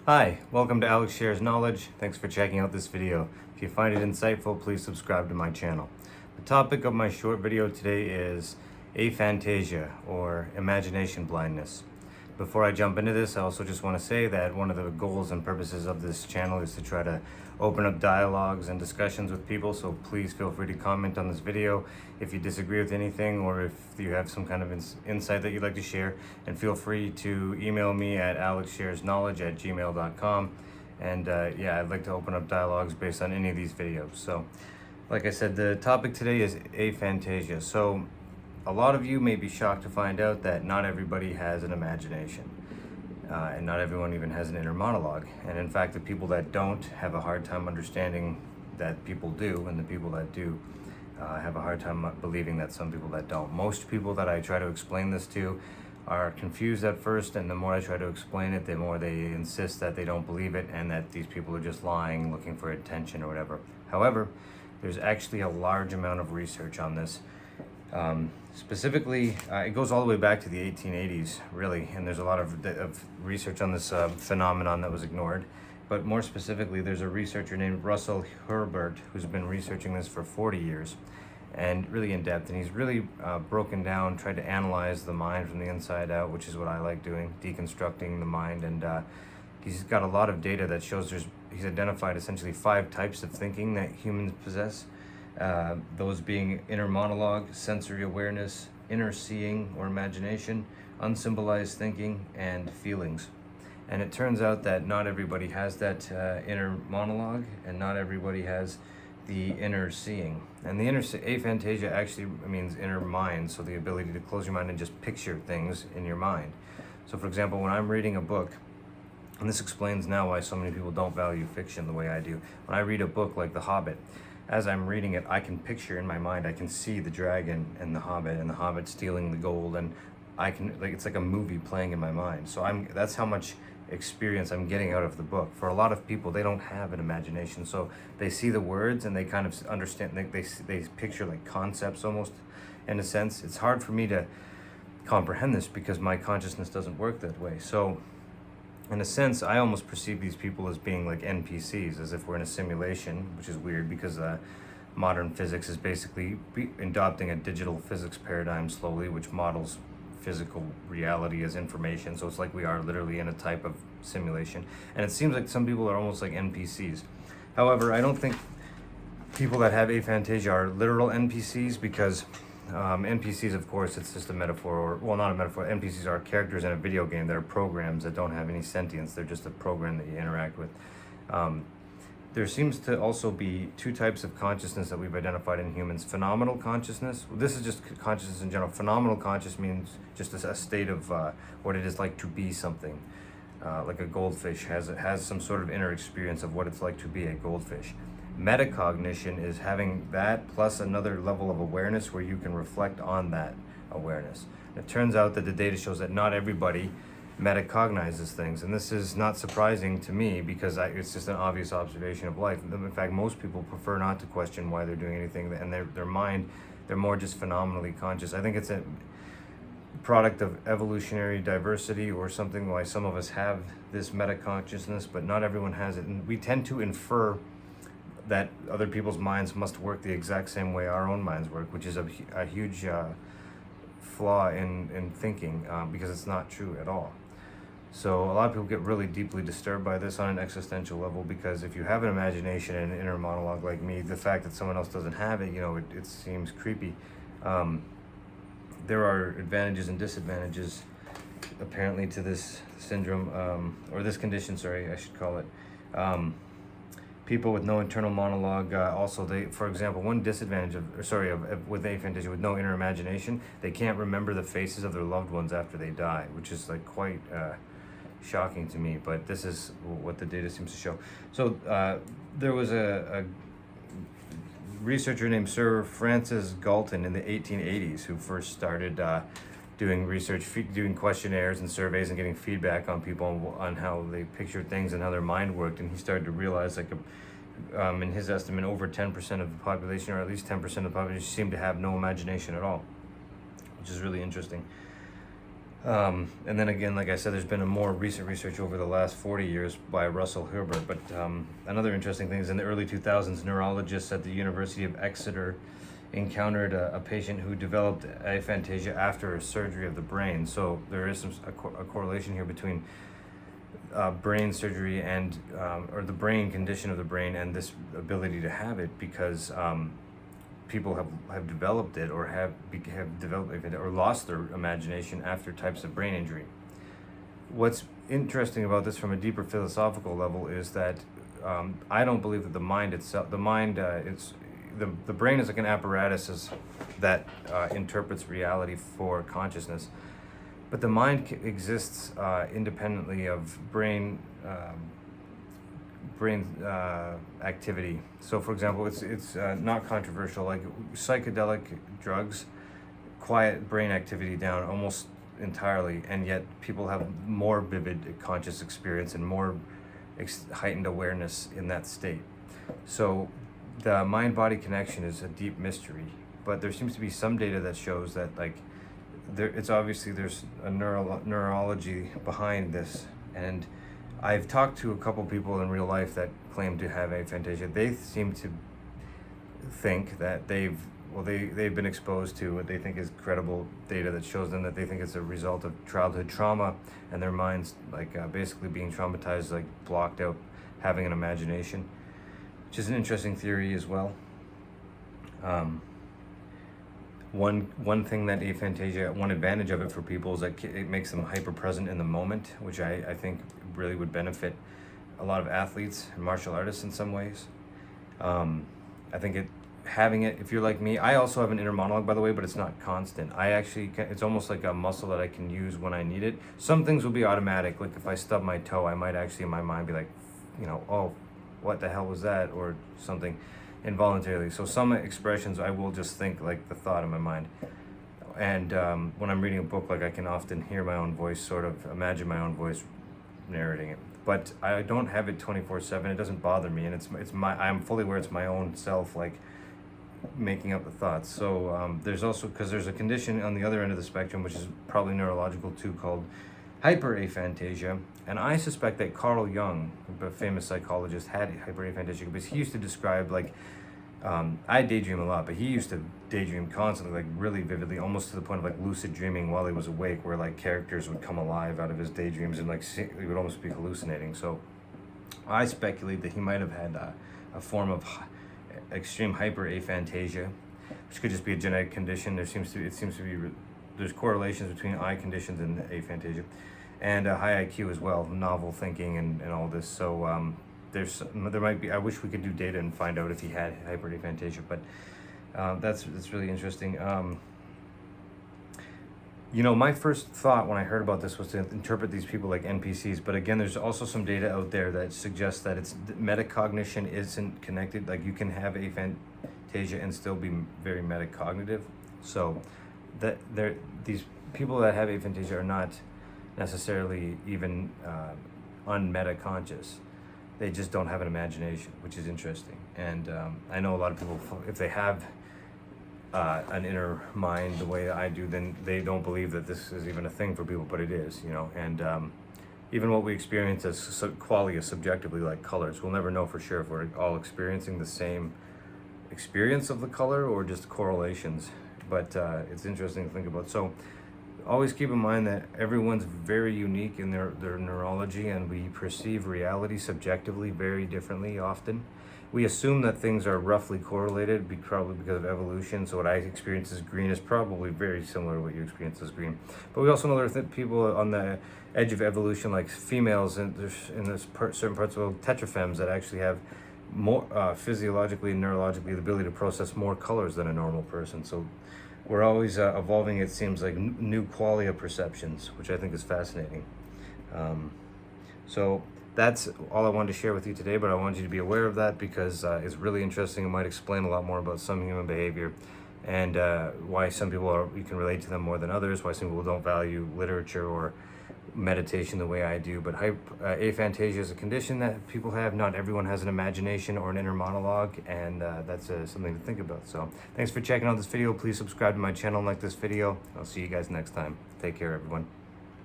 Hi, welcome to Alex Shares Knowledge. Thanks for checking out this video. If you find it insightful, please subscribe to my channel. The topic of my short video today is aphantasia, or imagination blindness. Before I jump into this, I also just want to say that one of the goals and purposes of this channel is to try to open up dialogues and discussions with people, so please feel free to comment on this video if you disagree with anything or if you have some kind of insight that you'd like to share, and feel free to email me at alexsharesknowledge@gmail.com. And yeah, I'd like to open up dialogues based on any of these videos. So like I said, the topic today is aphantasia. So a lot of you may be shocked to find out that not everybody has an imagination. And not everyone even has an inner monologue. And in fact, the people that don't have a hard time understanding that people do, and the people that do have a hard time believing that some people that don't. Most people that I try to explain this to are confused at first, and the more I try to explain it, the more they insist that they don't believe it and that these people are just lying, looking for attention or whatever. However, there's actually a large amount of research on this. Specifically, it goes all the way back to the 1880s, really, and there's a lot of research on this phenomenon that was ignored. But more specifically, there's a researcher named Russell Herbert who's been researching this for 40 years, and really in depth, and he's really broken down, tried to analyze the mind from the inside out, which is what I like doing, deconstructing the mind. And he's got a lot of data that shows he's identified essentially 5 types of thinking that humans possess. Those being inner monologue, sensory awareness, inner seeing or imagination, unsymbolized thinking, and feelings. And it turns out that not everybody has that inner monologue, and not everybody has the inner seeing. And the aphantasia actually means inner mind, so the ability to close your mind and just picture things in your mind. So for example, when I'm reading a book, and this explains now why so many people don't value fiction the way I do. When I read a book like The Hobbit, as I'm reading it, I can picture in my mind, I can see the dragon and the Hobbit stealing the gold, and I can, like, it's like a movie playing in my mind. So that's how much experience I'm getting out of the book. For a lot of people, they don't have an imagination, so they see the words and they kind of understand, they picture like concepts almost, in a sense. It's hard for me to comprehend this because my consciousness doesn't work that way. So in a sense, I almost perceive these people as being like NPCs, as if we're in a simulation, which is weird because modern physics is basically adopting a digital physics paradigm slowly, which models physical reality as information. So it's like we are literally in a type of simulation. And it seems like some people are almost like NPCs. However, I don't think people that have aphantasia are literal NPCs, because NPCs, of course, it's just a metaphor, or, well, not a metaphor. NPCs are characters in a video game. They're programs that don't have any sentience. They're just a program that you interact with. There seems to also be 2 types of consciousness that we've identified in humans. Phenomenal consciousness. This is just consciousness in general. Phenomenal consciousness means just a state of what it is like to be something. Like a goldfish has some sort of inner experience of what it's like to be a goldfish. Metacognition is having that plus another level of awareness where you can reflect on that awareness. And it turns out that the data shows that not everybody metacognizes things, and this is not surprising to me because it's just an obvious observation of life. In fact, most people prefer not to question why they're doing anything, and their mind, they're more just phenomenally conscious. I think it's a product of evolutionary diversity or something, why some of us have this metaconsciousness, but not everyone has it. And we tend to infer that other people's minds must work the exact same way our own minds work, which is a huge flaw in thinking, because it's not true at all. So a lot of people get really deeply disturbed by this on an existential level, because if you have an imagination and an inner monologue like me, the fact that someone else doesn't have it, it seems creepy. There are advantages and disadvantages apparently to this syndrome, or this condition, sorry, I should call it. People with no internal monologue, also, for example, one disadvantage with aphantasia with no inner imagination, they can't remember the faces of their loved ones after they die, which is like quite shocking to me, but this is what the data seems to show. So there was a researcher named Sir Francis Galton in the 1880s who first started doing research, doing questionnaires and surveys and getting feedback on people on how they pictured things and how their mind worked. And he started to realize, like, in his estimate, over 10% of the population, or at least 10% of the population, seemed to have no imagination at all, which is really interesting. And then again, like I said, there's been a more recent research over the last 40 years by Russell Herbert. But another interesting thing is in the early 2000s, neurologists at the University of Exeter encountered a patient who developed aphantasia after a surgery of the brain. So there is a correlation here between brain surgery and or the brain condition of the brain and this ability to have it, because people have developed it or have developed it or lost their imagination after types of brain injury. What's interesting about this from a deeper philosophical level is that I don't believe that the mind itself, the brain is like an apparatus that interprets reality for consciousness, but the mind exists independently of brain activity. So for example, it's not controversial, like psychedelic drugs quiet brain activity down almost entirely, and yet people have more vivid conscious experience and more heightened awareness in that state. So the mind-body connection is a deep mystery, but there seems to be some data that shows that it's obviously there's a neurology behind this. And I've talked to a couple people in real life that claim to have aphantasia. They seem to think that they've been exposed to what they think is credible data that shows them that they think it's a result of childhood trauma and their minds basically being traumatized, blocked out having an imagination, which is an interesting theory as well. One thing that aphantasia, one advantage of it for people is that it makes them hyper present in the moment, which I think really would benefit a lot of athletes and martial artists in some ways. I think having it, if you're like me, I also have an inner monologue, by the way, but it's not constant. It's almost like a muscle that I can use when I need it. Some things will be automatic, like if I stub my toe, I might actually in my mind be like, oh, what the hell was that, or something involuntarily. So some expressions I will just think like the thought in my mind. And when I'm reading a book, I can often hear my own voice, sort of imagine my own voice narrating it. But I don't have it 24/7. It doesn't bother me, and I'm fully aware it's my own self, making up the thoughts. So there's also, because there's a condition on the other end of the spectrum, which is probably neurological too, called hyperaphantasia. And I suspect that Carl Jung, a famous psychologist, had hyperaphantasia because he used to describe I daydream a lot, but he used to daydream constantly, really vividly, almost to the point of lucid dreaming while he was awake, where characters would come alive out of his daydreams and he would almost be hallucinating. So I speculate that he might have had a form of extreme hyperaphantasia, which could just be a genetic condition. There's correlations between eye conditions and aphantasia, and high IQ as well, novel thinking and all this. So there might be. I wish we could do data and find out if he had hyperaphantasia, but that's really interesting. My first thought when I heard about this was to interpret these people like NPCs, but again, there's also some data out there that suggests that metacognition isn't connected. You can have aphantasia and still be very metacognitive. So these people that have aphantasia are not necessarily even unmetaconscious. They just don't have an imagination, which is interesting. And I know a lot of people, if they have an inner mind the way I do, then they don't believe that this is even a thing for people, but it is, and even what we experience as qualia subjectively, like colors, we'll never know for sure if we're all experiencing the same experience of the color or just correlations, but it's interesting to think about. So always keep in mind that everyone's very unique in their neurology, and we perceive reality subjectively very differently often. We assume that things are roughly correlated, probably because of evolution. So what I experience as green is probably very similar to what you experience as green. But we also know there are people on the edge of evolution, like females, and certain parts of the world, tetrafems, that actually have more physiologically and neurologically the ability to process more colors than a normal person. So we're always evolving, it seems like, new qualia perceptions, which I think is fascinating. So that's all I wanted to share with you today, but I wanted you to be aware of that because it's really interesting. It might explain a lot more about some human behavior and why some people you can relate to them more than others, why some people don't value literature or meditation the way I do. But aphantasia is a condition that people have. Not everyone has an imagination or an inner monologue, and that's something to think about. So thanks for checking out this video. Please subscribe to my channel and like this video. I'll see you guys next time. Take care, everyone.